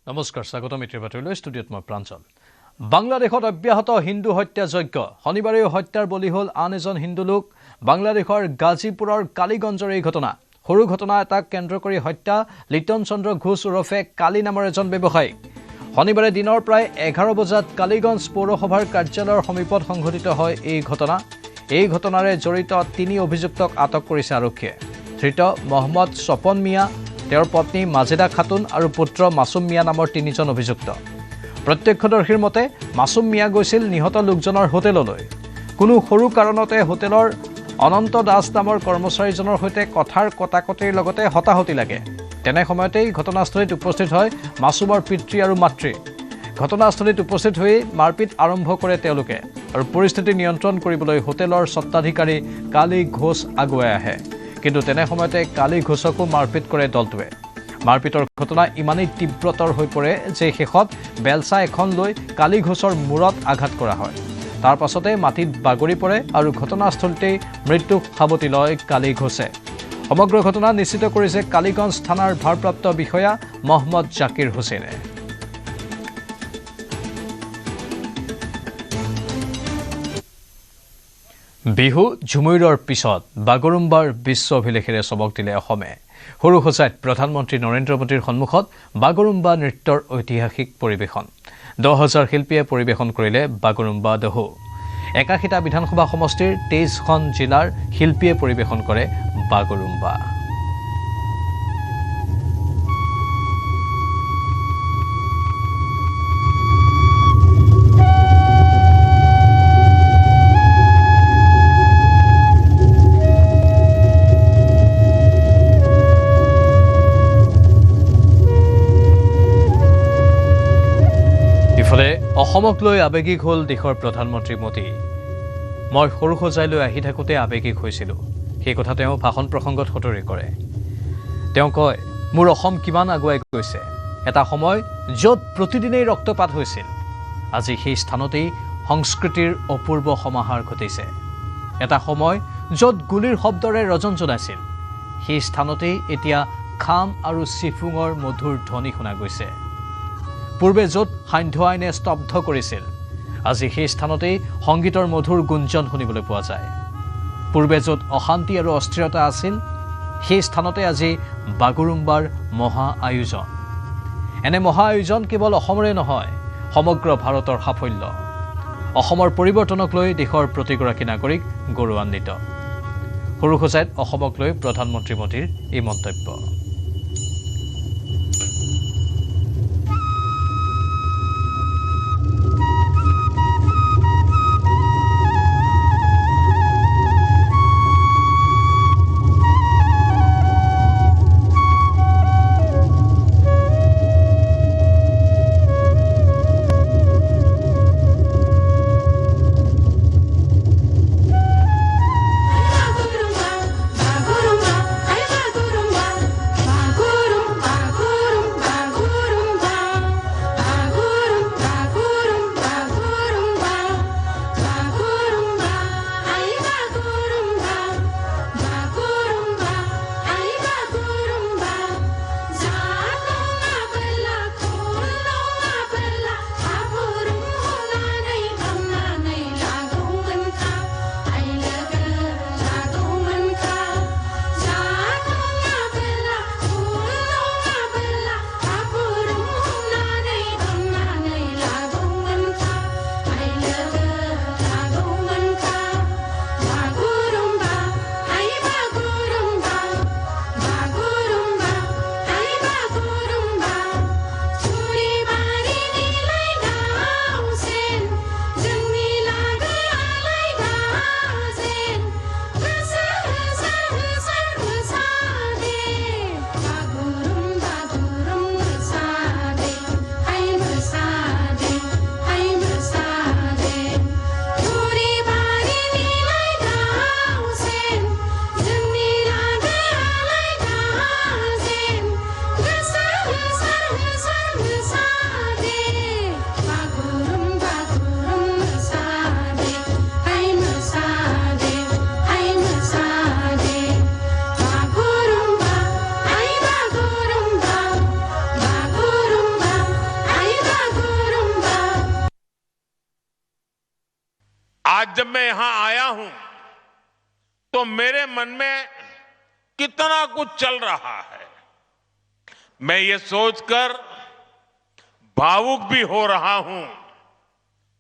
নমস্কাৰ স্বাগত মিত্ৰী বাতৰিলৈ ষ্টুডিঅ'ত মই প্ৰাঞ্জল বাংলাদেশত অব্যাহত হিন্দু হত্যাযজ্ঞ শনিবাৰে হত্যাৰ বলি হ'ল আন এজন হিন্দু লোক বাংলাদেশৰ গাজীপুৰৰ কালীগঞ্জৰ এই ঘটনা সৰু ঘটনা এটা কেন্দ্ৰ কৰি হত্যা লিটন চন্দ্ৰ ঘোষ ওৰফে কালী নামৰ এজন ব্যৱসায়ী শনিবাৰে দিনৰ প্ৰায় 11 বজাত কালীগঞ্জ পৌৰসভাৰ কাৰ্যালয়ৰ সমীপত সংঘটিত হয় এই ঘটনাৰে জড়িত 3 অভিযুক্তক আটক কৰিছে আৰক্ষীয়ে ধৃত মহম্মদ স্বপন মিয়া তেওঁৰ পত্নী মাজেদা খাতুন আৰু পুত্ৰ মাসুম মিয়া নামৰ 3জন অভিযুক্ত প্ৰত্যক্ষদৰ্শীৰ মতে মাসুম মিয়া গৈছিল নিহত লোকজনৰ হোটেললৈ কোনো সৰু কাৰণতে হোটেলৰ অনন্ত দাস নামৰ কৰ্মচাৰীজনৰ সৈতে কথাৰ কটাকটিৰ লগতে হতাহতি লাগে তেনে সময়তেই ঘটনাস্থলীত উপস্থিত হয় মাসুমৰ পিতৃ আৰু মাতৃ ঘটনাস্থলীত উপস্থিত হৈ মাৰপিট আৰম্ভ কৰে তেওঁলোকে আৰু পৰিস্থিতি নিয়ন্ত্ৰণ কৰিবলৈ হোটেলৰ স্বত্বাধিকাৰী কালী ঘোষ আগুৱাই আহে কিন্তু তেনে সময়তে কালী ঘোষকো মাৰপিট কৰে দলটোৱে মাৰপিটৰ ঘটনা ইমানেই তীব্ৰতৰ হৈ পৰে যে শেষত বেলচা এখন লৈ কালী ঘোষৰ মূৰত আঘাত কৰা হয় তাৰ পাছতে মাটিত বাগৰি পৰে আৰু ঘটনাস্থলীতেই মৃত্যু সাৱটি লয় কালী ঘোষে সমগ্ৰ ঘটনা নিশ্চিত কৰিছে কালীগঞ্জ থানাৰ ভাৰপ্ৰাপ্ত বিষয়া মহম্মদ জাকিৰ হুছেইনে বিহু ঝুমুৰৰ পিছত বাগৰুম্বাৰ বিশ্ব অভিলেখেৰে চমক দিলে অসমে সৰু সজাইত প্ৰধানমন্ত্ৰী নৰেন্দ্ৰ মোদীৰ সন্মুখত বাগৰুম্বা নৃত্যৰ ঐতিহাসিক পৰিৱেশন 10,000 শিল্পীয়ে পৰিৱেশন কৰিলে বাগৰুম্বা দহু 81টা বিধানসভা সমষ্টিৰ 23খন জিলাৰ শিল্পীয়ে পৰিৱেশন কৰে বাগৰুম্বা অসমক লৈ আবেগিক হ'ল দেশৰ প্ৰধানমন্ত্ৰী মোদী মই সৰু সজাইলৈ আহি থাকোঁতে আবেগিক হৈছিলোঁ সেই কথা তেওঁ ভাষণ প্ৰসংগত সতৰি কৰে তেওঁ কয় মোৰ অসম কিমান আগুৱাই গৈছে এটা সময় য'ত প্ৰতিদিনেই ৰক্তপাত হৈছিল আজি সেই স্থানতেই সংস্কৃতিৰ অপূৰ্ব সমাহাৰ ঘটিছে এটা সময় য'ত গুলিৰ শব্দৰে ৰজন জনাইছিল সেই স্থানতেই এতিয়া খাম আৰু চিফুঙৰ মধুৰ ধ্বনি শুনা গৈছে পূৰ্বে য'ত সান্ধ্য আইনে স্তব্ধ কৰিছিল আজি সেই স্থানতেই সংগীতৰ মধুৰ গুঞ্জন শুনিবলৈ পোৱা যায় পূৰ্বে য'ত অশান্তি আৰু অস্থিৰতা আছিল সেই স্থানতে আজি বাগৰুম্বাৰ মহা আয়োজন এনে মহা আয়োজন কেৱল অসমৰে নহয় সমগ্ৰ ভাৰতৰ সাফল্য অসমৰ পৰিৱৰ্তনক লৈ দেশৰ প্ৰতিগৰাকী নাগৰিক গৌৰৱান্বিত সৰু সজাইত অসমক লৈ প্ৰধানমন্ত্ৰী মোদীৰ এই মন্তব্য जब मैं यहां आया हूं तो मेरे मन में कितना कुछ चल रहा है। मैं ये सोचकर भावुक भी हो रहा हूं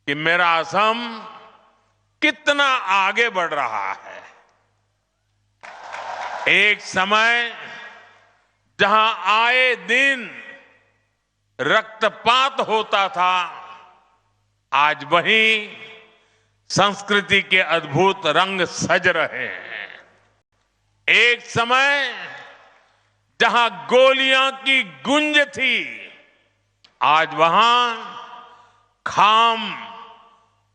कि मेरा असम कितना आगे बढ़ रहा है। एक समय जहां आए दिन रक्तपात होता था, आज वहीं संस्कृति के अद्भुत रंग सज रहे हैं। एक समय जहां गोलियां की गूंज थी, आज वहां खाम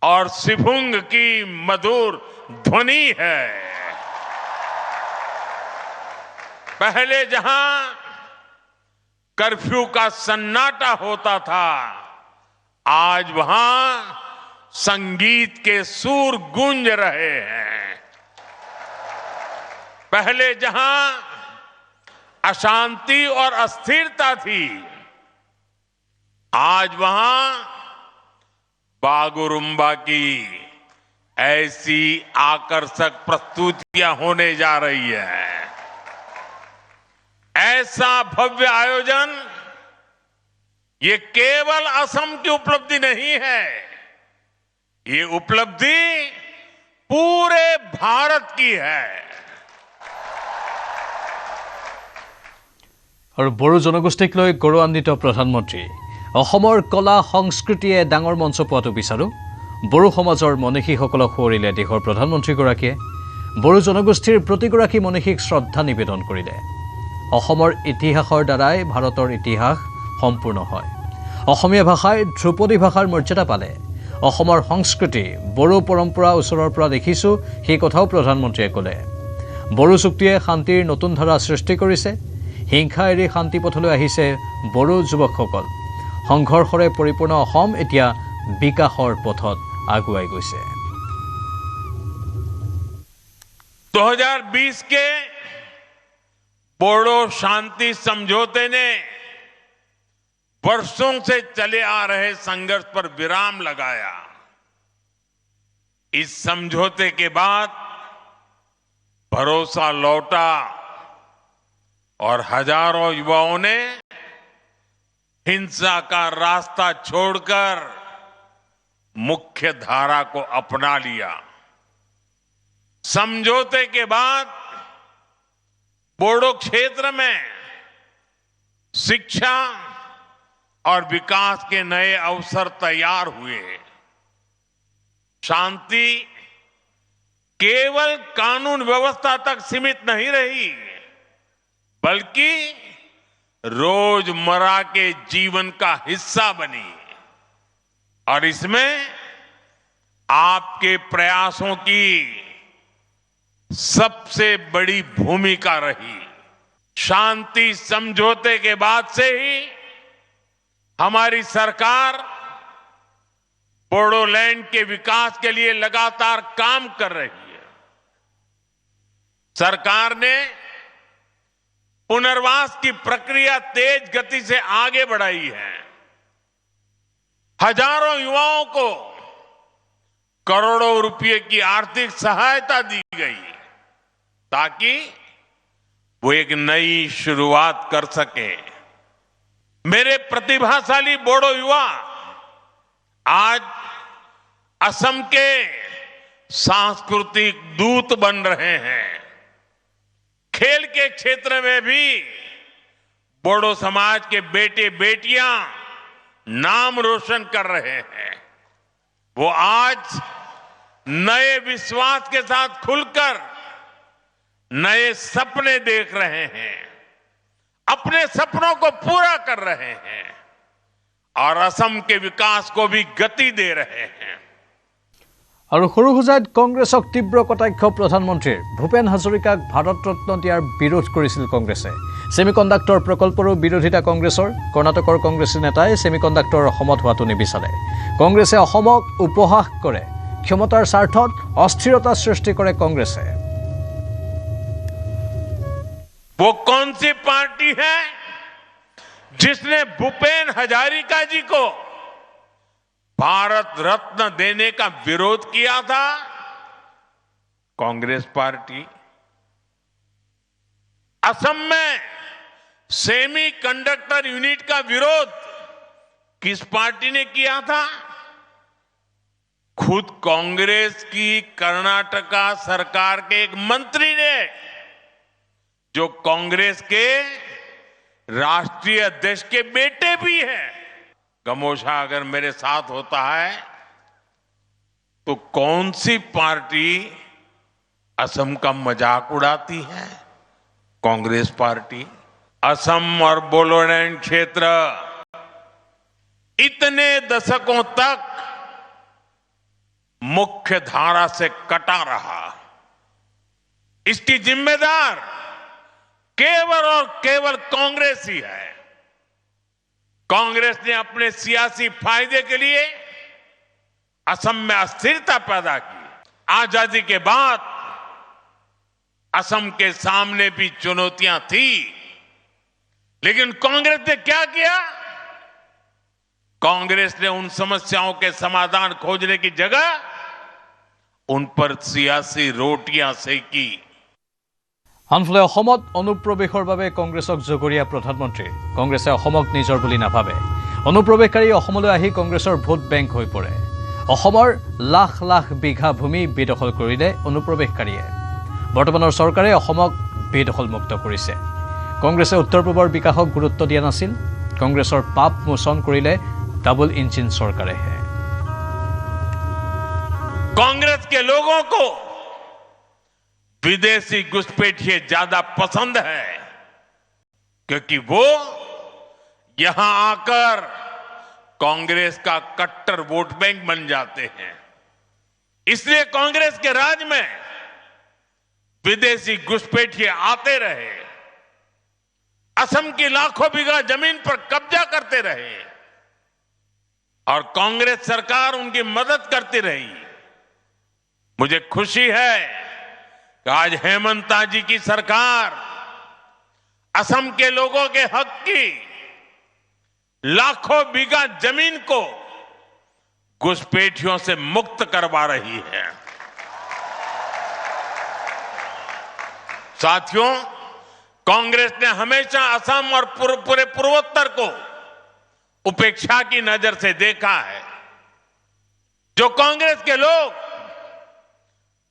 और सिफुंग की मधुर ध्वनि है। पहले जहां कर्फ्यू का सन्नाटा होता था, आज वहां संगीत के सुर गूंज रहे हैं। पहले जहां अशांति और अस्थिरता थी, आज वहां बागुरुम्बा की ऐसी आकर्षक प्रस्तुतियां होने जा रही है। ऐसा भव्य आयोजन ये केवल असम की उपलब्धि नहीं है, ये उपलब्धि पूरे भारत की है। और बड़ो जनगोष्ठीक লৈ গৌৰৱান্বিত প্ৰধানমন্ত্ৰী অসমৰ কলা সংস্কৃতিয়ে ডাঙৰ মঞ্চ পোৱাটো বিচাৰো। বড়ো সমাজৰ মনীষীসকলক সুঁৱৰিলে দেশৰ প্ৰধানমন্ত্ৰীগৰাকীয়ে বড়ো জনগোষ্ঠীৰ প্ৰতিগৰাকী মনীষীক শ্ৰদ্ধা নিবেদন কৰিলে। অসমৰ ইতিহাসৰ দ্বাৰাই ভাৰতৰ ইতিহাস সম্পূৰ্ণ হয়। অসমীয়া ভাষাই ধ্ৰুপদী ভাষাৰ মৰ্যাদা পালে। অসমৰ সংস্কৃতি বড়ো পৰম্পৰা ওচৰৰ পৰা দেখিছোঁ, সেই কথাও প্ৰধানমন্ত্ৰীয়ে ক'লে। বড়ো চুক্তিয়ে শান্তিৰ নতুন ধাৰা সৃষ্টি কৰিছে। হিংসা এৰি শান্তি পথলৈ আহিছে বড়ো যুৱকসকল। সংঘৰ্ষৰে পৰিপূৰ্ণ অসম এতিয়া বিকাশৰ পথত আগুৱাই গৈছে। 2020 के बोडो शांति समझौते ने वर्षों से चले आ रहे संघर्ष पर विराम लगाया। इस समझौते के बाद भरोसा लौटा और हजारों युवाओं ने हिंसा का रास्ता छोड़कर मुख्य धारा को अपना लिया। समझौते के बाद बोडो क्षेत्र में शिक्षा और विकास के नए अवसर तैयार हुए। शांति केवल कानून व्यवस्था तक सीमित नहीं रही, बल्कि रोजमर्रा के जीवन का हिस्सा बनी। और इसमें आपके प्रयासों की सबसे बड़ी भूमिका रही। शांति समझौते के बाद से ही हमारी सरकार बोडोलैंड के विकास के लिए लगातार काम कर रही है। सरकार ने पुनर्वास की प्रक्रिया तेज गति से आगे बढ़ाई है। हजारों युवाओं को करोड़ों रुपए की आर्थिक सहायता दी गई ताकि वो एक नई शुरुआत कर सके। मेरे प्रतिभाशाली बोडो युवा आज असम के सांस्कृतिक दूत बन रहे हैं। खेल के क्षेत्र में भी बोडो समाज के बेटे बेटियां नाम रोशन कर रहे हैं। वो आज नए विश्वास के साथ खुलकर नए सपने देख रहे हैं, अपने सपनों को पूरा कर रहे हैं और असम के विकास को भी गति दे रहे हैं। और সৰুসজাইত কংগ্ৰেছক তীব্ৰ কটাক্ষ প্ৰধানমন্ত্ৰীৰ। ভূপেন হাজৰিকাক ভাৰত ৰত্ন দিয়াৰ বিৰোধ কৰিছিল কংগ্ৰেছে। ছেমিকণ্ডাক্টৰ প্ৰকল্পৰো বিৰোধিতা কংগ্ৰেছৰ। কৰ্ণাটকৰ কংগ্ৰেছী নেতাই ছেমিকণ্ডাক্টৰ অসমত হোৱাটো নিবিচাৰে। কংগ্ৰেছে অসমক উপহাস কৰে। ক্ষমতাৰ স্বাৰ্থত অস্থিৰতা সৃষ্টি কৰে কংগ্ৰেছে। वो कौन सी पार्टी है जिसने भूपेन हजारिका जी को भारत रत्न देने का विरोध किया था? कांग्रेस पार्टी। असम में सेमीकंडक्टर यूनिट का विरोध किस पार्टी ने किया था? खुद कांग्रेस की कर्नाटका सरकार के एक मंत्री ने, जो कांग्रेस के राष्ट्रीय अध्यक्ष के बेटे भी हैं। गमोशा अगर मेरे साथ होता है तो कौन सी पार्टी असम का मजाक उड़ाती है? कांग्रेस पार्टी। असम और बोडोलैंड क्षेत्र इतने दशकों तक मुख्य धारा से कटा रहा। इसकी जिम्मेदार केवल और केवल कांग्रेस ही है। कांग्रेस ने अपने सियासी फायदे के लिए असम में अस्थिरता पैदा की। आजादी के बाद असम के सामने भी चुनौतियां थी, लेकिन कांग्रेस ने क्या किया? कांग्रेस ने उन समस्याओं के समाधान खोजने की जगह उन पर सियासी रोटियां सेकी। আনফালে অসমত অনুপ্ৰৱেশৰ বাবে কংগ্ৰেছক জগৰীয়া প্ৰধানমন্ত্ৰী। কংগ্ৰেছে অসমক নিজৰ বুলি নাভাবে। অনুপ্ৰৱেশকাৰী অসমলৈ আহি কংগ্ৰেছৰ ভোট বেংক হৈ পৰে। অসমৰ লাখ লাখ বিঘা ভূমি বেদখল কৰিলে অনুপ্ৰৱেশকাৰীয়ে। বৰ্তমানৰ চৰকাৰে অসমক বেদখলমুক্ত কৰিছে। কংগ্ৰেছে উত্তৰ পূবৰ বিকাশক গুৰুত্ব দিয়া নাছিল। কংগ্ৰেছৰ পাপ মোচন কৰিলে ডাবল ইঞ্জিন চৰকাৰেহে। कांग्रेस के लोगों को विदेशी घुसपैठिए ज्यादा पसंद है, क्योंकि वो यहां आकर कांग्रेस का कट्टर वोट बैंक बन जाते हैं। इसलिए कांग्रेस के राज में विदेशी घुसपैठिए आते रहे, असम की लाखों बीघा जमीन पर कब्जा करते रहे और कांग्रेस सरकार उनकी मदद करती रही। मुझे खुशी है कि आज हेमंत जी की सरकार असम के लोगों के हक की लाखों बीघा जमीन को घुसपैठियों से मुक्त करवा रही है। साथियों, कांग्रेस ने हमेशा असम और पूरे पूर्वोत्तर को उपेक्षा की नजर से देखा है। जो कांग्रेस के लोग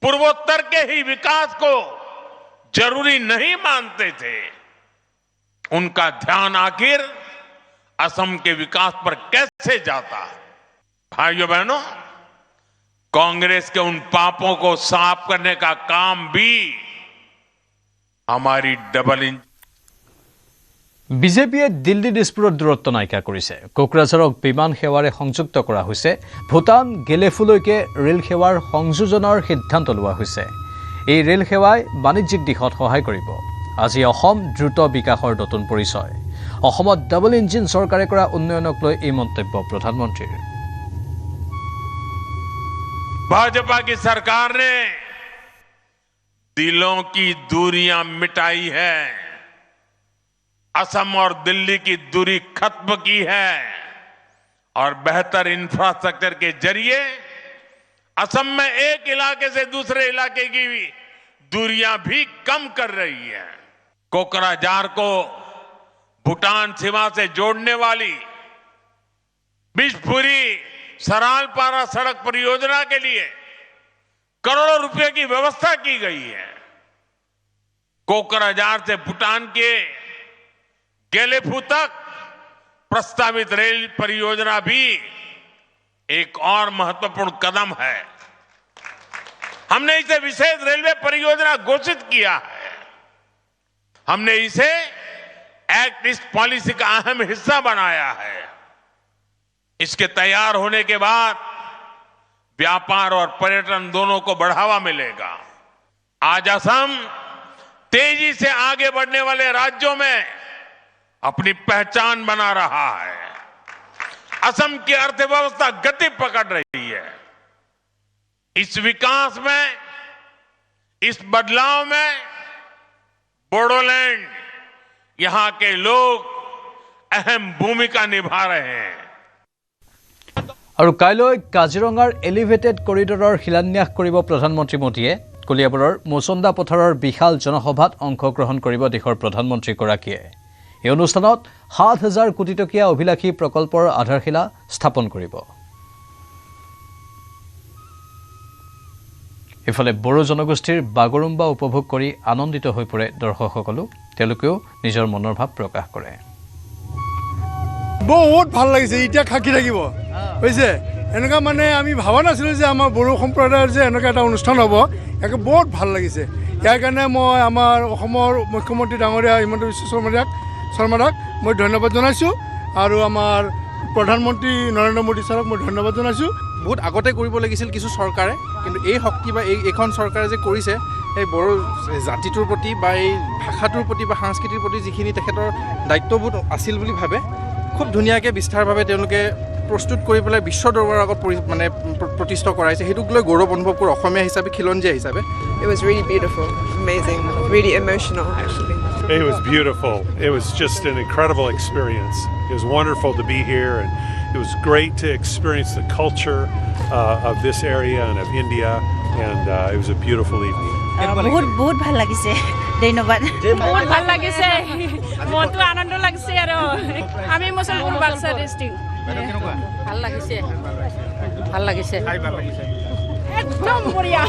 पूर्वोत्तर के ही विकास को जरूरी नहीं मानते थे, उनका ध्यान आखिर असम के विकास पर कैसे जाता? भाइयों बहनों, कांग्रेस के उन पापों को साफ करने का काम भी हमारी डबल इंजन। বিজেপিয়ে দিল্লী দিছপুৰৰ দূৰত্ব নাইকিয়া কৰিছে। কোকৰাঝাৰক বিমান সেৱাৰে সংযুক্ত কৰা হৈছে। ভূটান গেলেফুলৈকে ৰেল সেৱাৰ সংযোজনৰ সিদ্ধান্ত লোৱা হৈছে। এই ৰেল সেৱাই বাণিজ্যিক দিশত সহায় কৰিব। আজি অসম দ্ৰুত বিকাশৰ নতুন পৰিচয়। অসমত ডাবল ইঞ্জিন চৰকাৰে কৰা উন্নয়নক লৈ এই মন্তব্য প্ৰধানমন্ত্ৰীৰ। भाजपा की सरकार ने दिलों की दूरियां मिटाई है, असम और दिल्ली की दूरी खत्म की है और बेहतर इंफ्रास्ट्रक्चर के जरिए असम में एक इलाके से दूसरे इलाके की दूरियां भी कम कर रही है। कोकराझार को भूटान सीमा से जोड़ने वाली बिशपुरी सरालपारा सड़क परियोजना के लिए करोड़ों रुपए की व्यवस्था की गई है। कोकराझार से भूटान के गेलेफू तक प्रस्तावित रेल परियोजना भी एक और महत्वपूर्ण कदम है। हमने इसे विशेष रेलवे परियोजना घोषित किया है। हमने इसे एक्ट ईस्ट पॉलिसी का अहम हिस्सा बनाया है। इसके तैयार होने के बाद व्यापार और पर्यटन दोनों को बढ़ावा मिलेगा। आज असम तेजी से आगे बढ़ने वाले राज्यों में अपनी पहचान बना रहा है। असम की अर्थव्यवस्था गति पकड़ रही है। इस विकास में, इस बदलाव में बोडोलैंड, यहां के लोग अहम भूमिका निभा रहे हैं। আৰু কাইলৈ কাজিৰঙাৰ এলিভেটেড কৰিডৰৰ শিলান্যাস কৰিব প্ৰধানমন্ত্ৰী মোদীয়ে। কলিয়াবৰৰ মৌচন্দা পথাৰৰ বিশাল জনসভাত অংশগ্ৰহণ কৰিব দেশৰ প্ৰধানমন্ত্ৰীগৰাকীয়ে। এই অনুষ্ঠানত ৭,০০০ কোটি টকীয়া অভিলাষী প্ৰকল্পৰ আধাৰশিলা স্থাপন কৰিব। ইফালে বড়ো জনগোষ্ঠীৰ বাগৰুম্বা উপভোগ কৰি আনন্দিত হৈ পৰে দৰ্শকসকলো। তেওঁলোকেও নিজৰ মনৰ ভাৱ প্ৰকাশ কৰে। বহুত ভাল লাগিছে, এতিয়া খাকি থাকিব বুজিছে। এনেকুৱা মানে আমি ভবা নাছিলোঁ যে আমাৰ বড়ো সম্প্ৰদায়ৰ যে এনেকুৱা এটা অনুষ্ঠান হ'ব, একে বহুত ভাল লাগিছে। ইয়াৰ কাৰণে মই আমাৰ অসমৰ মুখ্যমন্ত্ৰী ডাঙৰীয়া হিমন্ত বিশ্ব শৰ্মাক মই ধন্যবাদ জনাইছোঁ আৰু আমাৰ প্ৰধানমন্ত্ৰী নৰেন্দ্ৰ মোদী ছাৰক মই ধন্যবাদ জনাইছোঁ। বহুত আগতে কৰিব লাগিছিল কিছু চৰকাৰে, কিন্তু এই শক্তি বা এইখন চৰকাৰে যে কৰিছে এই বড়ো জাতিটোৰ প্ৰতি বা এই ভাষাটোৰ প্ৰতি বা সংস্কৃতিৰ প্ৰতি যিখিনি তেখেতৰ দায়িত্ববোধ আছিল বুলি ভাবে, খুব ধুনীয়াকৈ বিস্তাৰভাৱে তেওঁলোকে প্ৰস্তুত কৰি পেলাই বিশ্ব দৰবাৰৰ আগত মানে প্ৰতিষ্ঠা কৰাইছে। সেইটোক লৈ গৌৰৱ অনুভৱ কৰোঁ অসমীয়া হিচাপে, খিলঞ্জীয়া হিচাপে। It was really beautiful, amazing, really emotional actually. It was beautiful. It was just an incredible experience. It was wonderful to be here, and it was great to experience the culture of this area and of India, and it was a beautiful evening. বহুত ভাল লাগিছে, ধন্যবাদ। বহুত ভাল লাগিছে, মনটো আনন্দ লাগিছে আৰু আমি মুছলমান বাক্সা ডিষ্ট্ৰিক্ট। ভাল লাগিছে, ভাল লাগিছে, একদম বঢ়িয়া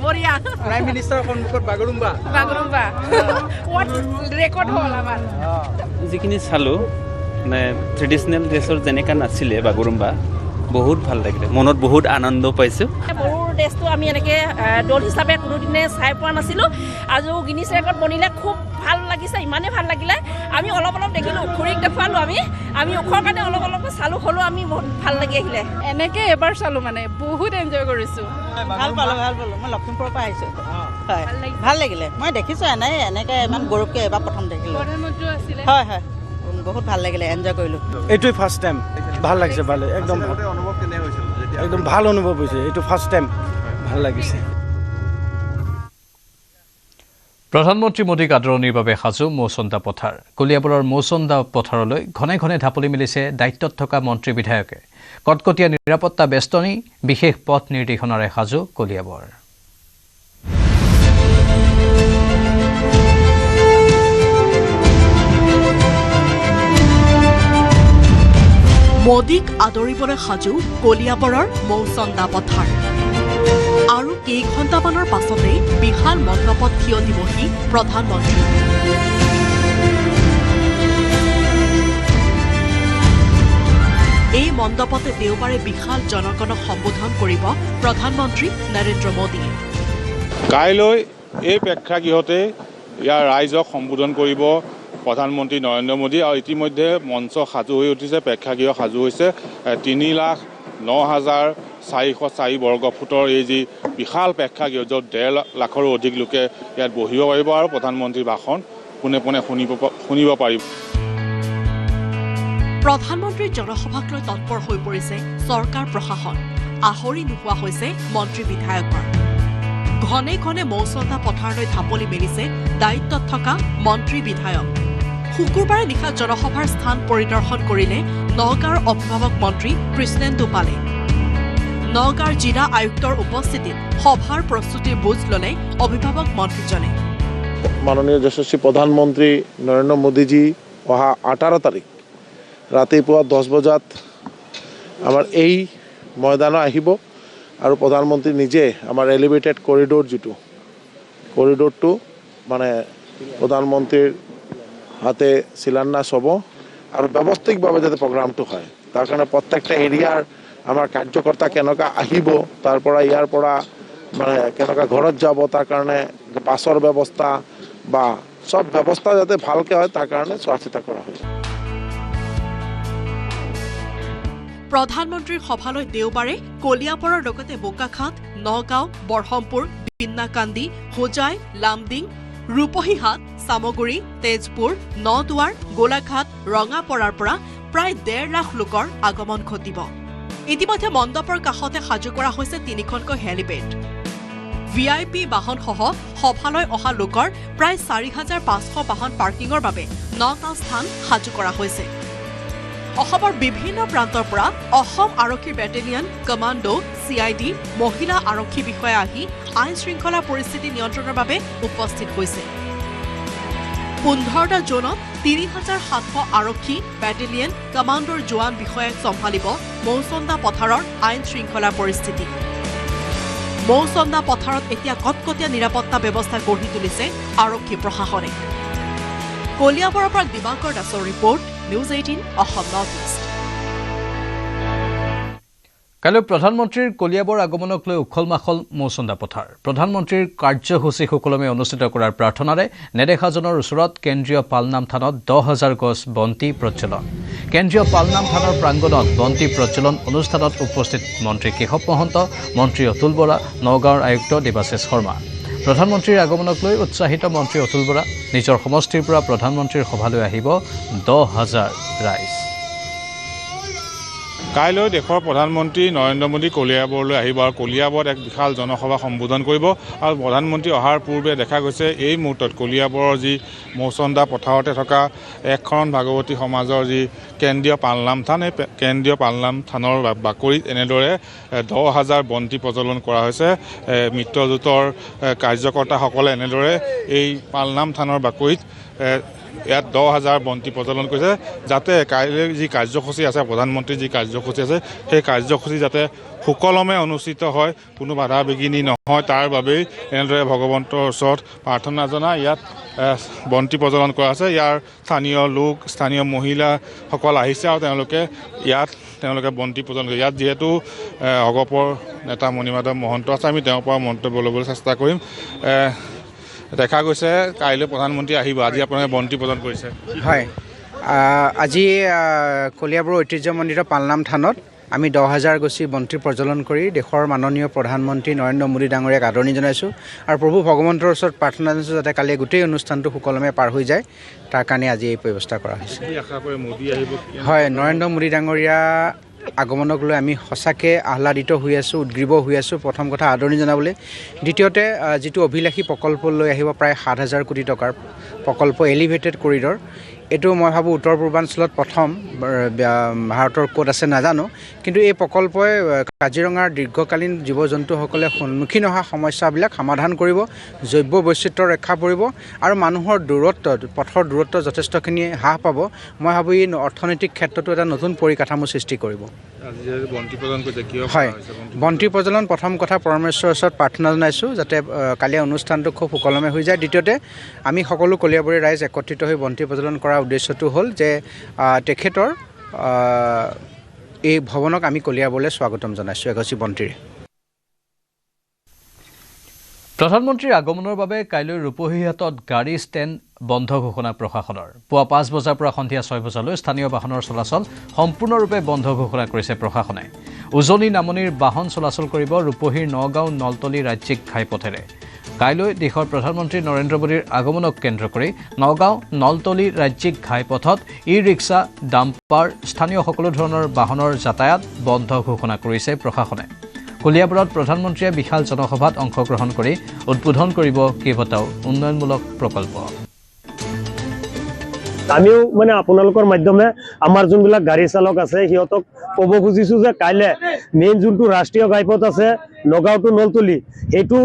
বঢ়িয়া। প্ৰাইম মিনিষ্টাৰৰ সন্মুখত বাগৰুম্বা ৰেকৰ্ড হ'ল আমাৰ। যিখিনি চালোঁ মানে ট্ৰেডিশ্যনেল ড্ৰেছৰ যেনেকুৱা নাছিলে বাগৰুম্বা, বহুত ভাল লাগিলে, মনত বহুত আনন্দ পাইছোঁ। বড়োৰ ড্ৰেছটো আমি এনেকৈ দল হিচাপে কোনোদিনে চাই পোৱা নাছিলোঁ। আৰু গিনিছ ৰেকৰ্ড বনিলে খুব ভাল লাগিছে, ইমানেই ভাল লাগিলে। আমি অলপ দেখিলোঁ, খুৰীক দেখুৱালোঁ, আমি ওখৰ কাৰণে অলপ চালোঁ, হ'লেও আমি বহুত ভাল লাগি আহিলে। এনেকৈ এবাৰ চালোঁ, মানে বহুত এনজয় কৰিছোঁ। ভাল পালোঁ। মই লখিমপুৰৰ পৰা আহিছোঁ। হয়, ভাল লাগিলে। মই দেখিছোঁ এনেকৈ ইমান গৌৰৱকৈ এবাৰ প্ৰথম দেখিলোঁ। প্ৰধানমন্ত্ৰী আছিলে। হয়, বহুত ভাল লাগিলে, এনজয় কৰিলোঁ। এইটোৱে ফাৰ্ষ্ট টাইম, ভাল লাগিছে, ভালে একদম অনুভৱ কেনে হৈছিল? একদম ভাল অনুভৱ হৈছে, এইটো ফাৰ্ষ্ট টাইম, ভাল লাগিছে। প্ৰধানমন্ত্ৰী মোদীক আদৰণিৰ বাবে সাজু মৌচন্দা পথাৰ। কলিয়াবৰৰ মৌচন্দা পথাৰলৈ ঘনে ঘনে ঢাপলি মেলিছে দায়িত্বত থকা মন্ত্ৰী বিধায়কে। কটকটীয়া নিৰাপত্তা বেষ্টনী, বিশেষ পথ নিৰ্দেশনাৰে সাজু কলিয়াবৰ। মোদীক আদৰিবলৈ সাজু কলিয়াবৰৰ মৌচন্দা পথাৰ। আৰু কেইঘণ্টামানৰ পাছতেই বিশাল মণ্ডপত থিয় দিবহি প্ৰধানমন্ত্ৰী। এই মণ্ডপতে দেওবাৰে বিশাল জনগণক সম্বোধন কৰিব প্ৰধানমন্ত্ৰী নৰেন্দ্ৰ মোদীয়ে। কাইলৈ এই প্ৰেক্ষাগৃহতে ইয়াৰ ৰাইজক সম্বোধন কৰিব প্ৰধানমন্ত্ৰী নৰেন্দ্ৰ মোদী। আৰু ইতিমধ্যে মঞ্চ সাজু হৈ উঠিছে, প্ৰেক্ষাগৃহ সাজু হৈছে। 3,09,404 বৰ্গ ফুটৰ এই যি বিশাল প্ৰেক্ষাগৃহ, য'ত 1.5 লাখৰো অধিক লোকে ইয়াত বহিব পাৰিব আৰু প্ৰধানমন্ত্ৰীৰ ভাষণ পোনে পোনে শুনিব পাৰিব। প্ৰধানমন্ত্ৰীৰ জনসভাক লৈ তৎপৰ হৈ পৰিছে চৰকাৰ প্ৰশাসন। আহৰি নোহোৱা হৈছে মন্ত্ৰী বিধায়কৰ। ঘনে ঘনে মৌচন্দা পথাৰলৈ ঢাপলি মেলিছে দায়িত্বত থকা মন্ত্ৰী বিধায়ক। শুকুৰবাৰে নিশা জনসভাৰ স্থান পৰিদৰ্শন কৰিলে নগাঁৱৰ অভিভাৱক মন্ত্ৰী কৃষ্ণেন্দু পালে। নগাঁৱৰ জিলা আয়ুক্তৰ উপস্থিতিত সভাৰ প্ৰস্তুতিৰ বুজ ল'লে অভিভাৱক মন্ত্ৰীজনে। মাননীয় যশস্বী প্ৰধানমন্ত্ৰী নৰেন্দ্ৰ মোদীজী অহা 18 তাৰিখ ৰাতিপুৱা 10 বজাত আমাৰ এই ময়দানত আহিব আৰু প্ৰধানমন্ত্ৰী নিজে আমাৰ এলিভেটেড কৰিডৰ, যিটো কৰিডৰটো মানে প্ৰধানমন্ত্ৰীৰ হাতে শিলান্যাস হ'ব আৰু ব্যৱস্থিতভাৱে যাতে প্ৰগ্ৰামটো হয়, তাৰ কাৰণে প্ৰত্যেকটা এৰিয়াৰ আমাৰ কাৰ্যকৰ্তা কেনেকুৱা আহিব, তাৰ পৰা ইয়াৰ পৰা মানে কেনেকুৱা ঘৰত যাব, তাৰ কাৰণে বাছৰ ব্যৱস্থা বা সব ব্যৱস্থা যাতে ভালকৈ হয়, তাৰ কাৰণে চোৱা চিতা কৰা হয়। প্ৰধানমন্ত্ৰীৰ সভালৈ দেওবাৰে কলিয়াবৰৰ লগতে বোকাখাট, নগাঁও, বৰহমপুৰ, বিন্নাকান্দি, হোজাই, লামডিং, ৰূপহীহাট, চামগুৰি, তেজপুৰ, নদুৱাৰ, গোলাঘাট, ৰঙাপৰাৰ পৰা প্ৰায় 1.5 লাখ লোকৰ আগমন ঘটিব। ইতিমধ্যে মণ্ডপৰ কাষতে সাজু কৰা হৈছে 3খনকৈ হেলিপেড। VIP বাহনসহ সভালৈ অহা লোকৰ প্ৰায় 4,500 বাহন পাৰ্কিঙৰ বাবে 9টা স্থান সাজু কৰা হৈছে। অসমৰ বিভিন্ন প্ৰান্তৰ পৰা অসম আৰক্ষী বেটেলিয়ন, কমাণ্ডো, CID, মহিলা আৰক্ষী বিষয়া আহি আইন শৃংখলা পৰিস্থিতি নিয়ন্ত্ৰণৰ বাবে উপস্থিত হৈছে। 15টা জোনত 3,700 আৰক্ষী, বেটেলিয়ন, কমাণ্ডোৰ জোৱান বিষয়াক চম্ভালিব মৌচন্দা পথাৰৰ আইন শৃংখলা পৰিস্থিতি। মৌচন্দা পথাৰত এতিয়া কটকটীয়া নিৰাপত্তা ব্যৱস্থা গঢ়ি তুলিছে আৰক্ষী প্ৰশাসনে। কলিয়াবৰৰ পৰা দিবাকৰ দাসৰ report, news 18 Assam north east. কাইলৈ প্ৰধানমন্ত্ৰীৰ কলিয়াবৰ আগমনক লৈ উখল মাখল মৌচন্দা পথাৰ। প্ৰধানমন্ত্ৰীৰ কাৰ্যসূচী সুকলমে অনুষ্ঠিত কৰাৰ প্ৰাৰ্থনাৰে নেদেখাজনৰ ওচৰত কেন্দ্ৰীয় পালনাম থানত 10,000 গছ বন্তি প্ৰজ্বলন। কেন্দ্ৰীয় পালনাম থানৰ প্ৰাংগণত বন্তি প্ৰজ্বলন অনুষ্ঠানত উপস্থিত মন্ত্ৰী কেশৱ মহন্ত, মন্ত্ৰী অতুল বৰা, নগাঁৱৰ আয়ুক্ত দেৱাশিষ শৰ্মা। প্ৰধানমন্ত্ৰীৰ আগমনক লৈ উৎসাহিত মন্ত্ৰী অতুল বৰা। নিজৰ সমষ্টিৰ পৰা প্ৰধানমন্ত্ৰীৰ সভালৈ আহিব 10,000 ৰাইজ। কাইলৈ দেশৰ প্ৰধানমন্ত্ৰী নৰেন্দ্ৰ মোদী কলিয়াবৰলৈ আহিব আৰু কলিয়াবৰত এক বিশাল জনসভা সম্বোধন কৰিব। আৰু প্ৰধানমন্ত্ৰী অহাৰ পূৰ্বে দেখা গৈছে এই মুহূৰ্তত কলিয়াবৰৰ যি মৌচন্দা পথাৰতে থকা একশৰণ ভাগৱতী সমাজৰ যি কেন্দ্ৰীয় পালনাম থান, এই কেন্দ্ৰীয় পালনাম থানৰ বাকৰিত এনেদৰে 10,000 বন্তি প্ৰজ্বলন কৰা হৈছে। মিত্ৰজোঁটৰ কাৰ্যকৰ্তাসকলে এনেদৰে এই পালনাম থানৰ বাকৰিত ইয়াত 10,000 বন্তি প্ৰজ্বলন কৰিছে, যাতে কাইলৈ যি কাৰ্যসূচী আছে, প্ৰধানমন্ত্ৰীৰ যি কাৰ্যসূচী আছে, সেই কাৰ্যসূচী যাতে সুকলমে অনুষ্ঠিত হয়, কোনো বাধা বিঘিনি নহয়, তাৰ বাবেই এনেদৰে ভগৱন্তৰ ওচৰত প্ৰাৰ্থনা জনাই ইয়াত বন্তি প্ৰজ্বলন কৰা আছে। ইয়াৰ স্থানীয় লোক, স্থানীয় মহিলাসকল আহিছে আৰু তেওঁলোকে বন্তি প্ৰজ্বলন কৰে। ইয়াত যিহেতু অগপৰ নেতা মণিমাধৱ মহন্ত আছে, আমি তেওঁৰ পৰা মন্তব্য ল'বলৈ চেষ্টা কৰিম। দেখা গৈছে কাইলৈ প্ৰধানমন্ত্ৰী আহিব, আজি আপোনালোকে বন্তি প্ৰদান কৰিছে। হয়, আজি কলিয়াবৰ ঐতিহ্য মন্দিৰৰ পালনাম থানত আমি 10,000 গছি বন্তি প্ৰজ্বলন কৰি দেশৰ মাননীয় প্ৰধানমন্ত্ৰী নৰেন্দ্ৰ মোদী ডাঙৰীয়াক আদৰণি জনাইছোঁ আৰু প্ৰভু ভগৱন্তৰ ওচৰত প্ৰাৰ্থনা জনাইছোঁ যাতে কালি গোটেই অনুষ্ঠানটো সুকলমে পাৰ হৈ যায়, তাৰ কাৰণে আজি এই ব্যৱস্থা কৰা হৈছে। হয়, নৰেন্দ্ৰ মোদী ডাঙৰীয়া আগমনক লৈ আমি সঁচাকৈ আহ্লাদিত হৈ আছোঁ, উদ্গ্ৰীৱ হৈ আছোঁ। প্ৰথম কথা আদৰণি জনাবলৈ, দ্বিতীয়তে যিটো অভিলাষী প্ৰকল্প লৈ আহিব প্ৰায় 7,000 কোটি টকাৰ প্ৰকল্প এলিভেটেড কৰিডৰ, এইটো মই ভাবোঁ উত্তৰ পূৰ্বাঞ্চলত প্ৰথম, ভাৰতৰ ক'ত আছে নাজানো, কিন্তু এই প্ৰকল্পই কাজিৰঙাৰ দীৰ্ঘকালীন জীৱ জন্তুসকলে সন্মুখীন হোৱা সমস্যাবিলাক সমাধান কৰিব, জৈৱ বৈচিত্ৰ্য ৰক্ষা কৰিব আৰু মানুহৰ পথৰ দূৰত্ব যথেষ্টখিনি হ্ৰাস পাব। মই ভাবোঁ ই অৰ্থনৈতিক ক্ষেত্ৰতো এটা নতুন পৰিকাঠামো সৃষ্টি কৰিব। হয়, বন্তি প্ৰজ্বলন প্ৰথম কথা পৰমেশ্বৰৰ ওচৰত প্ৰাৰ্থনা জনাইছোঁ যাতে কালিৰ অনুষ্ঠানটো খুব সুকলমে হৈ যায়। দ্বিতীয়তে আমি সকলো কলিয়াবৰী ৰাইজ একত্ৰিত হৈ বন্তি প্ৰজ্বলন কৰাৰ উদ্দেশ্যটো হ'ল যে তেখেতৰ এই ভৱনক আমি কলিয়াবৰলৈ স্বাগতম জনাইছোঁ এগছি বন্তিৰে। প্ৰধানমন্ত্ৰীৰ আগমনৰ বাবে কাইলৈ ৰূপহীহাটত গাড়ী ষ্টেণ্ড বন্ধ ঘোষণা প্ৰশাসনৰ। পুৱা 5 বজাৰ পৰা সন্ধিয়া 6 বজালৈ স্থানীয় বাহনৰ চলাচল সম্পূৰ্ণৰূপে বন্ধ ঘোষণা কৰিছে প্ৰশাসনে। উজনি নামনিৰ বাহন চলাচল কৰিব ৰূপহীৰ নগাঁও নলতলী ৰাজ্যিক ঘাইপথেৰে। কাইলৈ দেশৰ প্ৰধানমন্ত্ৰী নৰেন্দ্ৰ মোদীৰ আগমনক কেন্দ্ৰ কৰি নগাঁও নলতলী ৰাজ্যিক ঘাইপথত ই-ৰিক্সা, ডাম্পাৰ, স্থানীয় সকলো ধৰণৰ বাহনৰ যাতায়াত বন্ধ ঘোষণা কৰিছে প্ৰশাসনে। কলিয়াবৰত প্ৰধানমন্ত্ৰীয়ে বিশাল জনসভাত অংশগ্ৰহণ কৰি উদ্বোধন কৰিব কেইবাটাও উন্নয়নমূলক প্ৰকল্প। আমিও আপোনালোকৰ মাধ্যমে আমাৰ যোনবিলাক গাড়ী চালক আছে সিহঁতক ক'ব খুজিছোঁ যে কাইলৈ মেইন যোনটো ৰাষ্ট্ৰীয় ঘাইপথ আছে নগাঁও টু নলতলী, সেইটো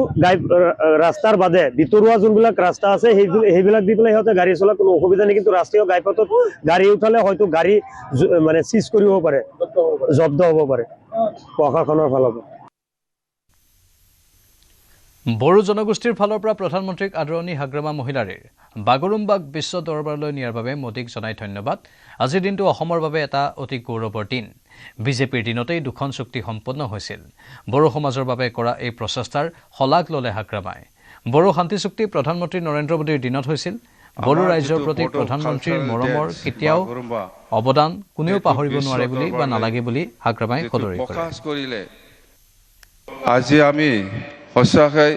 ৰাস্তাৰ বাদে ভিতৰুৱা যোনবিলাক ৰাস্তা আছে সেইবিলাক দি পেলাই সিহঁতে গাড়ী চলাৰ কোনো অসুবিধা নেই, কিন্তু ৰাষ্ট্ৰীয় ঘাইপথত গাড়ী উঠালে হয়তো গাড়ী চিজ কৰিব পাৰে, জব্দ হ'ব পাৰে প্ৰশাসনৰ ফালৰ পৰা। বড়ো জনগোষ্ঠীৰ ফালৰ পৰা প্ৰধানমন্ত্ৰীক আদৰণি হাগ্ৰামা মহিলাৰীৰ। বাগৰুম্বাক বিশ্ব দৰবাৰলৈ নিয়াৰ বাবে মোদীক জনাই ধন্যবাদ। আজিৰ দিনটো অসমৰ বাবে এটা অতি গৌৰৱৰ দিন। বিজেপিৰ দিনতেই 2খন চুক্তি সম্পন্ন হৈছিল। বড়ো সমাজৰ বাবে কৰা এই প্ৰচেষ্টাৰ শলাগ ল'লে হাগ্ৰামাই। বড়ো শান্তি চুক্তি প্ৰধানমন্ত্ৰী নৰেন্দ্ৰ মোদীৰ দিনত হৈছিল। বড়ো ৰাইজৰ প্ৰতি প্ৰধানমন্ত্ৰীৰ মৰমৰ কেতিয়াও অৱদান কোনেও পাহৰিব নোৱাৰে বুলি বা নালাগে বুলি হাগ্ৰামাই সদৰি কৰে। আজি আমি সঁচাকৈ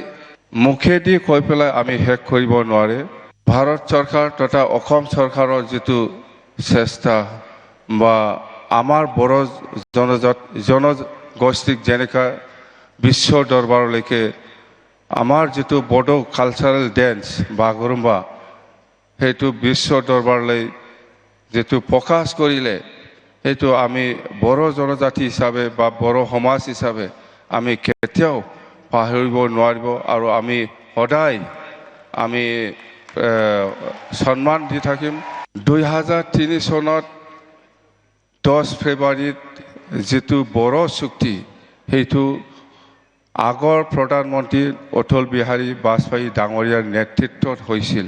মুখেদি কৈ পেলাই আমি শেষ কৰিব নোৱাৰে। ভাৰত চৰকাৰ তথা অসম চৰকাৰৰ যিটো চেষ্টা বা আমাৰ বড়ো জনগোষ্ঠীক যেনেকৈ বিশ্বৰ দৰবাৰলৈকে আমাৰ যিটো বড়ো কালচাৰেল ডেন্স বাগৰুম্বা সেইটো বিশ্ব দৰবাৰলৈ যিটো প্ৰকাশ কৰিলে, সেইটো আমি বড়ো জনজাতি হিচাপে বা বড়ো সমাজ হিচাপে আমি কেতিয়াও পাহৰিব নোৱাৰিব আৰু আমি সদায় আমি সন্মান দি থাকিম 2003 চনত 10 ফেব্ৰুৱাৰীত যেটো বড়ো চুক্তি সেইটো আগৰ প্ৰধানমন্ত্ৰী অটল বিহাৰী বাজপেয়ী ডাঙৰীয়াৰ নেতৃত্বত হৈছিল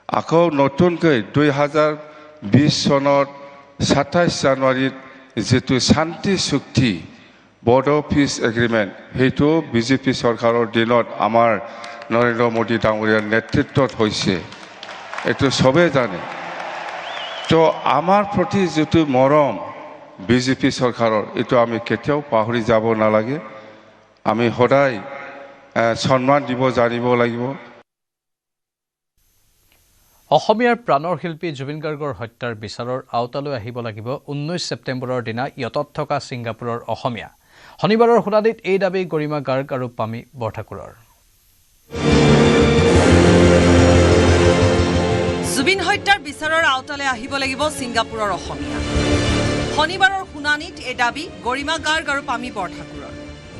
আকৌ নতুনকৈ 2020 চনত 27 জানুৱাৰীত যেটো শান্তি চুক্তি বড়ো পিছ এগ্ৰিমেণ্ট সেইটো বিজেপি চৰকাৰৰ দিনত আমাৰ নৰেন্দ্ৰ মোদী ডাঙৰীয়াৰ নেতৃত্বত হৈছে এইটো সবে জানে তো আমাৰ প্ৰতি যেটো মৰম বিজেপি চৰকাৰৰ এইটো আমি কেতিয়াও পাহৰি যাব নালাগে আমি সদায় সন্মান দিব জানিব লাগিব অসমীয়াৰ প্ৰাণৰ শিল্পী জুবিন গাৰ্গৰ হত্যাৰ বিচাৰৰ আওতালৈ আহিব লাগিব 19 ছেপ্টেম্বৰৰ দিনা ইয়তত থকা ছিংগাপুৰৰ অসমীয়া শনিবাৰৰ শুনানিত এই দাবী গৰিমা গাৰ্গ আৰু পামি বৰঠাকুৰৰ জুবিন হত্যাৰ বিচাৰৰ আওতালৈ আহিব লাগিব ছিংগাপুৰৰ অসমীয়া শনিবাৰৰ শুনানিত এই দাবী গৰিমা গাৰ্গ আৰু পামি বৰঠাকুৰৰ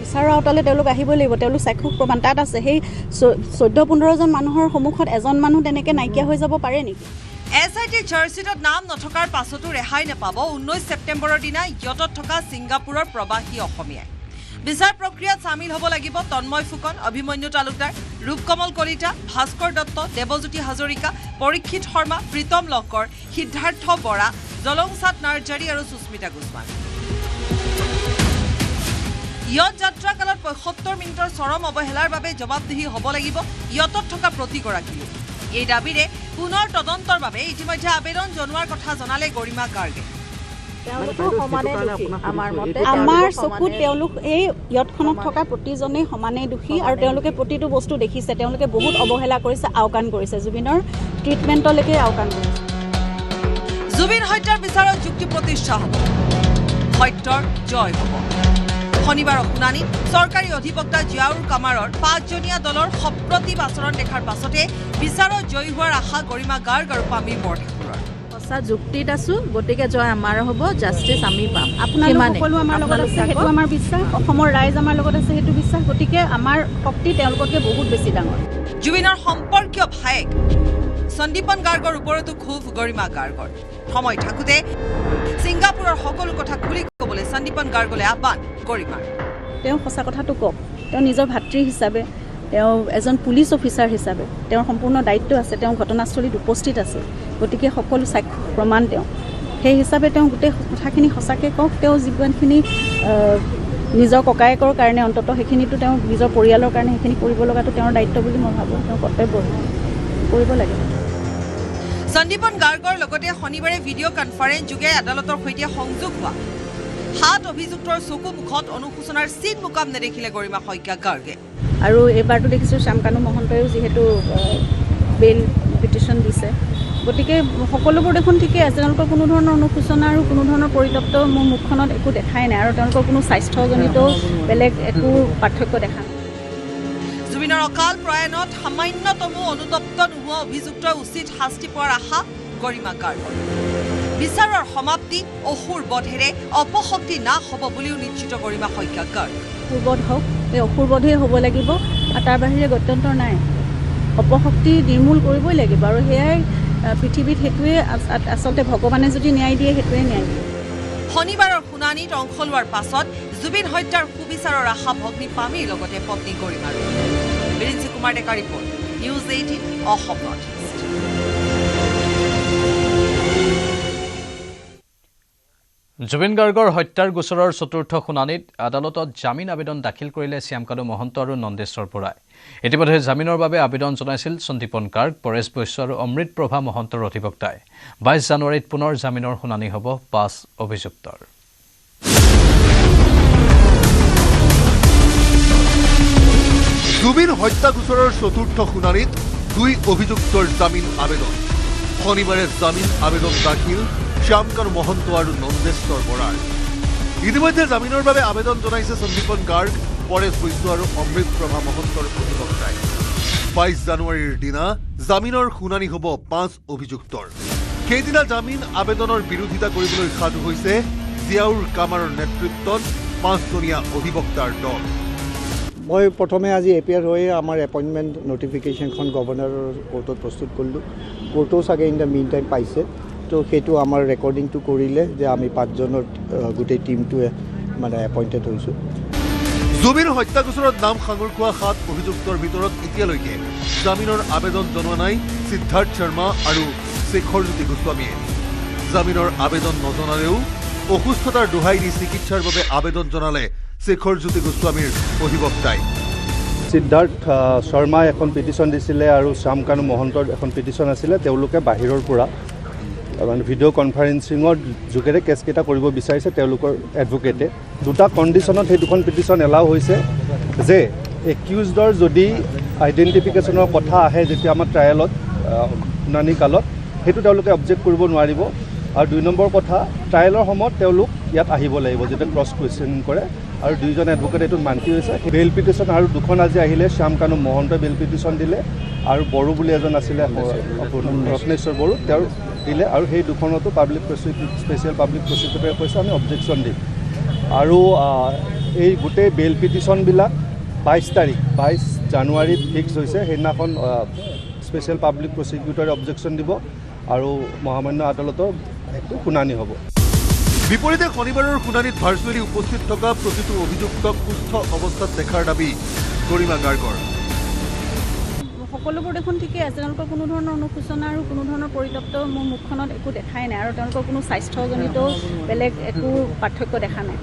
বিচাৰৰ আওতালৈ তেওঁলোক আহিবই লাগিব তেওঁলোক সাক্ষ্য প্ৰমাণ তাত আছে সেই 14-15 জন মানুহৰ সন্মুখত এজন মানুহ তেনেকৈ নাইকিয়া হৈ যাব পাৰে নেকি SIT চাৰ্জশ্বিটত নাম নথকাৰ পাছতো ৰেহাই নাপাব 19 ছেপ্টেম্বৰৰ দিনা ইয়তত থকা ছিংগাপুৰৰ প্ৰবাসী অসমীয়াই বিচাৰ প্ৰক্ৰিয়াত সামিল হ'ব লাগিব তন্ময় ফুকন অভিমন্যু তালুকদাৰ ৰূপকমল কলিতা ভাস্কৰ দত্ত দেৱজ্যোতি হাজৰিকা পৰীক্ষিত শৰ্মা প্ৰীতম লহকৰ সিদ্ধাৰ্থ বৰা জলংসাত নাৰ্জাৰী আৰু সুস্মিতা গুজমান ইয়ত যাত্ৰা কালত 75 মিনিটৰ চৰম অৱহেলাৰ বাবে জবাবদিহি হ'ব লাগিব ইয়তত থকা প্ৰতিগৰাকী লোক এই দাবীৰে পুনৰ তদন্তৰ বাবে ইতিমধ্যে আবেদন জনোৱাৰ কথা জনালে গৰিমা গাৰ্গে আমাৰ চকুত তেওঁলোক এই ইয়তখনত থকা প্ৰতিজনেই সমানেই দোষী আৰু তেওঁলোকে প্ৰতিটো বস্তু দেখিছে তেওঁলোকে বহুত অৱহেলা কৰিছে আওকাণ কৰিছে জুবিনৰ ট্ৰিটমেণ্টলৈকে আওকাণ কৰিছে জুবিন হত্যাৰ বিচাৰত যুক্তি প্ৰতিষ্ঠা হ'ব সত্যৰ জয় হ'ব শনিবাৰৰ শুনানিত চৰকাৰী অধিবক্তা জিয়াউৰ কামাৰৰ 5জনীয়া দলৰ সপ্ৰতিভ আচৰণ দেখাৰ পাছতে বিচাৰত জয়ী হোৱাৰ আশা গৰিমা গাৰ্গ আৰু পামি বৰঠাকুৰৰ সঁচা যুক্তিত আছো গতিকে জয় আমাৰ হ'ব জাষ্টিছ আমি পাম আপোনালোক সকলো আমাৰ লগত আছে সেইটো আমাৰ বিশ্বাস অসমৰ ৰাইজ আমাৰ লগত আছে সেইটো বিশ্বাস গতিকে আমাৰ শক্তি তেওঁলোকতকৈ বহুত বেছি ডাঙৰ জুবিনৰ সম্পৰ্কীয় ভায়েক সন্দীপন গাৰ্গৰ ওপৰতো ক্ষোভ গৰিমা গাৰ্গৰ সময় থাকোঁতে ছিংগাপুৰৰ সকলো কথা খুলি ক'বলৈ সন্দীপন গাৰ্গলৈ আহ্বান গৰিমাৰ তেওঁ সঁচা কথাটো কওক তেওঁ নিজৰ ভাতৃ হিচাপে তেওঁ এজন পুলিচ অফিচাৰ হিচাপে তেওঁৰ সম্পূৰ্ণ দায়িত্ব আছে তেওঁ ঘটনাস্থলীত উপস্থিত আছে গতিকে সকলো সাক্ষ্য প্ৰমাণ তেওঁ সেই হিচাপে তেওঁ গোটেই কথাখিনি সঁচাকৈ কওক তেওঁ যিমানখিনি নিজৰ ককায়েকৰ কাৰণে অন্তত সেইখিনিতো তেওঁ নিজৰ পৰিয়ালৰ কাৰণে সেইখিনি কৰিব লগাটো তেওঁৰ দায়িত্ব বুলি মই ভাবোঁ তেওঁ কৰ্তব্য কৰিব লাগে সন্দীপন গাৰ্গৰ লগতে শনিবাৰে ভিডিঅ' কনফাৰেন্স যোগে আদালতৰ সৈতে সংযোগ হোৱা 7 অভিযুক্তৰ চকু মুখত অনুশোচনাৰ চিন মুকাম নেদেখিলে গৰিমা শইকীয়া গাৰ্গে আৰু এইবাৰতো দেখিছোঁ শ্যামকানু মহন্তইও যিহেতু বেইল পিটিশ্যন দিছে গতিকে সকলোবোৰ দেখোন ঠিকেই আছে তেওঁলোকৰ কোনো ধৰণৰ অনুশোচনা আৰু কোনো ধৰণৰ পৰিতপ্ত মোৰ মুখখনত একো দেখাই নাই আৰু তেওঁলোকৰ কোনো স্বাস্থ্যজনিত বেলেগ একো পাৰ্থক্য দেখা নাই জুবিনৰ অকাল প্ৰয়াণত সামান্যতমো অনুতপ্ত নোহোৱা অভিযুক্ত উচিত শাস্তি পোৱাৰ আশা গৰিমা গাৰ্গৰ বিচাৰৰ সমাপ্তি অসুৰ বধেৰে অপশক্তি নাশ হ'ব বুলিও নিশ্চিত গৰিমা শইকীয়া গাৰ্গ অসুৰবধ হওক এই অসুৰবধেই হ'ব লাগিব আৰু তাৰ বাহিৰে গত্যন্তৰ নাই অপশক্তি নিৰ্মূল কৰিবই লাগিব আৰু সেয়াই পৃথিৱীত সেইটোৱে আচলতে ভগৱানে যদি ন্যায় দিয়ে সেইটোৱে ন্যায় দিয়ে শনিবাৰৰ শুনানিত অংশ লোৱাৰ পাছত জুবিন হত্যাৰ সুবিচাৰৰ আশা ভগ্নী পামীৰ লগতে পত্নী গৰিমাৰ Birinchi Kumar Deka report news 18 Assam north east Zubeen গাৰ্গৰ হত্যাৰ গোচৰৰ চতুৰ্থ শুনানিত আদালতত জামিন আবেদন দাখিল কৰিলে শ্যামকানু মহন্ত আৰু নন্দেশ্বৰ বৰাই ইতিমধ্যে জামিনৰ বাবে আবেদন জনাইছিল সন্দীপন গাৰ্গ পৰেশ বৈশ্য আৰু অমৃত প্ৰভা মহন্তৰ অধিবক্তাই 22 জানুৱাৰীত পুনৰ জামিনৰ শুনানি হ'ব 5 অভিযুক্তৰ জুবিন হত্যা গোচৰৰ চতুৰ্থ শুনানিত 2 অভিযুক্তৰ জামিন আবেদন শনিবাৰে জামিন আবেদন দাখিল শ্যামকানু মহন্ত আৰু নন্দেশ্বৰ বৰাৰ ইতিমধ্যে জামিনৰ বাবে আবেদন জনাইছে সন্দীপন গাৰ্গ পৰেশ বৈশ্য আৰু অমৃত প্ৰভা মহন্তৰ অধিবক্তাই 22 জানুৱাৰীৰ দিনা জামিনৰ শুনানি হ'ব 5 অভিযুক্তৰ সেইদিনা জামিন আবেদনৰ বিৰোধিতা কৰিবলৈ সাজু হৈছে জিয়াউৰ কামাৰৰ নেতৃত্বত 5জনীয়া অধিবক্তাৰ দল। মই প্ৰথমে আজি এপিয়াৰ হৈ আমাৰ এপইণ্টমেণ্ট নটিফিকেশ্যনখন গভৰ্ণৰৰ কোৰ্টত প্ৰস্তুত কৰিলোঁ। কোৰ্টো চাগে ইন দ্য মিন টাইম পাইছে, তো সেইটো আমাৰ ৰেকৰ্ডিংটো কৰিলে যে আমি 5জনৰ গোটেই টীমটোৱে মানে এপইণ্টেড হৈছোঁ। জুবিন হত্যা গোচৰত নাম সাঙুৰ খোৱা 7 অভিযুক্তৰ ভিতৰত এতিয়ালৈকে জামিনৰ আবেদন জনোৱা নাই সিদ্ধাৰ্থ শৰ্মা আৰু শেখৰজ্যোতি গোস্বামীয়ে। জামিনৰ আবেদন নজনালেও অসুস্থতাৰ দোহাই দি চিকিৎসাৰ বাবে আবেদন জনালে শেখৰজ্যোতি গোস্বামীৰ অধিবক্তাই। সিদ্ধাৰ্থ শৰ্মাই এখন পিটিশ্যন দিছিলে আৰু শ্যামকানু মহন্তৰ এখন পিটিশ্যন আছিলে। তেওঁলোকে বাহিৰৰ পৰা মানে ভিডিঅ' কনফাৰেন্সিঙৰ যোগেৰে কেছকেইটা কৰিব বিচাৰিছে তেওঁলোকৰ এডভকেটে। দুটা কণ্ডিশ্যনত সেই দুখন পিটিশ্যন এলাউ হৈছে যে একিউজডৰ যদি আইডেণ্টিফিকেশ্যনৰ কথা আহে যেতিয়া আমাৰ ট্ৰায়েলত শুনানি কালত, সেইটো তেওঁলোকে অবজেক্ট কৰিব নোৱাৰিব। আৰু 2 নম্বৰ কথা, ট্ৰায়েলৰ সময়ত তেওঁলোক ইয়াত আহিব লাগিব যেতিয়া ক্ৰছ কুৱেশ্যন কৰে। আৰু 2জন এডভকেট এইটোত মান্তি হৈছে। বেইল পিটিশ্যন আৰু 2খন আজি আহিলে। শ্যামকানু মহন্তই বেইল পিটিশ্যন দিলে আৰু বড়ো বুলি এজন আছিলে ৰত্নেশ্বৰ বড়ো, তেওঁৰ দিলে। আৰু সেই 2খনতো স্পেচিয়েল পাব্লিক প্ৰচিকিউটৰে কৈছে আমি অবজেকশ্যন দিম। আৰু এই গোটেই বেইল পিটিশ্যনবিলাক 22 জানুৱাৰীত ফিক্স হৈছে। সেইদিনাখন স্পেচিয়েল পাব্লিক প্ৰচিকিউটৰে অবজেকশ্যন দিব আৰু মহামান্য আদালতৰ একো শুনানি হ'ব। বিপৰীতে শনিবাৰৰ শুনানিত ভাৰ্চুৱেলি উপস্থিত থকা প্ৰতিটো অভিযুক্তক সুস্থ অৱস্থাত দেখাৰ দাবী গৰিমা গাৰ্গৰ। সকলোবোৰ দেখোন ঠিকেই আছে, তেওঁলোকৰ কোনো ধৰণৰ অনুশোচনা আৰু কোনো ধৰণৰ পৰিতপ্ত মোৰ মুখখনত একো দেখাই নাই, আৰু তেওঁলোকৰ কোনো স্বাস্থ্যজনিত বেলেগ একো পাৰ্থক্য দেখা নাই।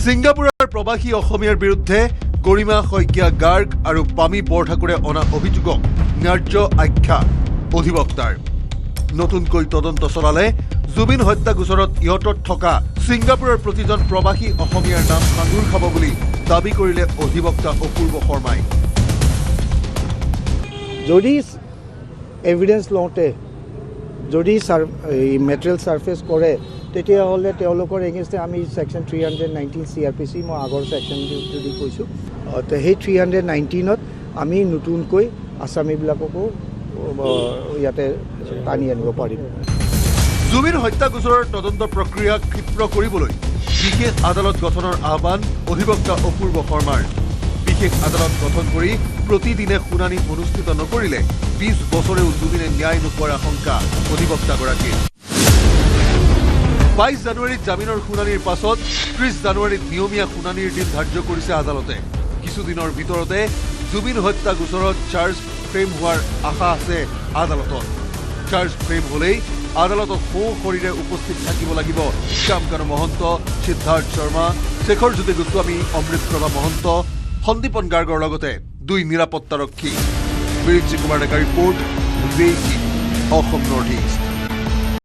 ছিংগাপুৰৰ প্ৰৱাসী অসমীয়াৰ বিৰুদ্ধে গৰিমা শইকীয়া গাৰ্গ আৰু পামী বৰঠাকুৰে অনা অভিযোগক ন্যায্য আখ্যা অধিবক্তাৰ। নতুনকৈ তদন্ত চলালে জুবিন হত্যা গোচৰত ইহঁতত থকা ছিংগাপুৰৰ প্ৰতিজন প্ৰৱাসী অসমীয়াৰ নাম সাঙুৰ খাব বুলি দাবী কৰিলে অধিবক্তা অপূৰ্ব শৰ্মাই। যদি এভিডেন্স লওঁতে যদি মেটেৰিয়েল ছাৰ্ফেচ কৰে তেতিয়াহ'লে তেওঁলোকৰ এগেইনষ্টে আমি ছেকশ্যন 319 CRPC মই আগৰ ছেকশ্যনটো যদি কৈছোঁ, সেই 319ত আমি নতুনকৈ আছামীবিলাককো ইয়াতে টানি আনিব পাৰিম। জুবিন হত্যা গোচৰৰ তদন্ত প্ৰক্ৰিয়া ক্ষিপ্ৰ কৰিবলৈ বিশেষ আদালত গঠনৰ আহ্বান অধিবক্তা অপূৰ্ব শৰ্মাৰ। বিশেষ আদালত গঠন কৰি প্ৰতিদিনে শুনানি অনুষ্ঠিত নকৰিলে 20 বছৰেও জুবিনে ন্যায় নোপোৱাৰ আশংকা অধিবক্তাগৰাকীৰ। 22 জানুৱাৰীত জামিনৰ শুনানিৰ পাছত 30 জানুৱাৰীত নিয়মীয়া শুনানিৰ দিন ধাৰ্য কৰিছে আদালতে। কিছুদিনৰ ভিতৰতে জুবিন হত্যা গোচৰত চাৰ্জ ফ্ৰেম হোৱাৰ আশা আছে আদালতত। চাৰ্জ ফ্ৰেম হ'লেই আদালতত সশৰীৰে উপস্থিত থাকিব লাগিব শ্যামকানু মহন্ত, সিদ্ধাৰ্থ শৰ্মা, শেখৰজ্যোতি গোস্বামী, অমৃতপ্ৰভা মহন্ত, সন্দীপন গাৰ্গৰ লগতে 2 নিৰাপত্তাৰক্ষী। বিৰিঞ্চি কুমাৰ ডেকাৰ ৰিপৰ্ট, অসম নৰ্থ ইষ্ট।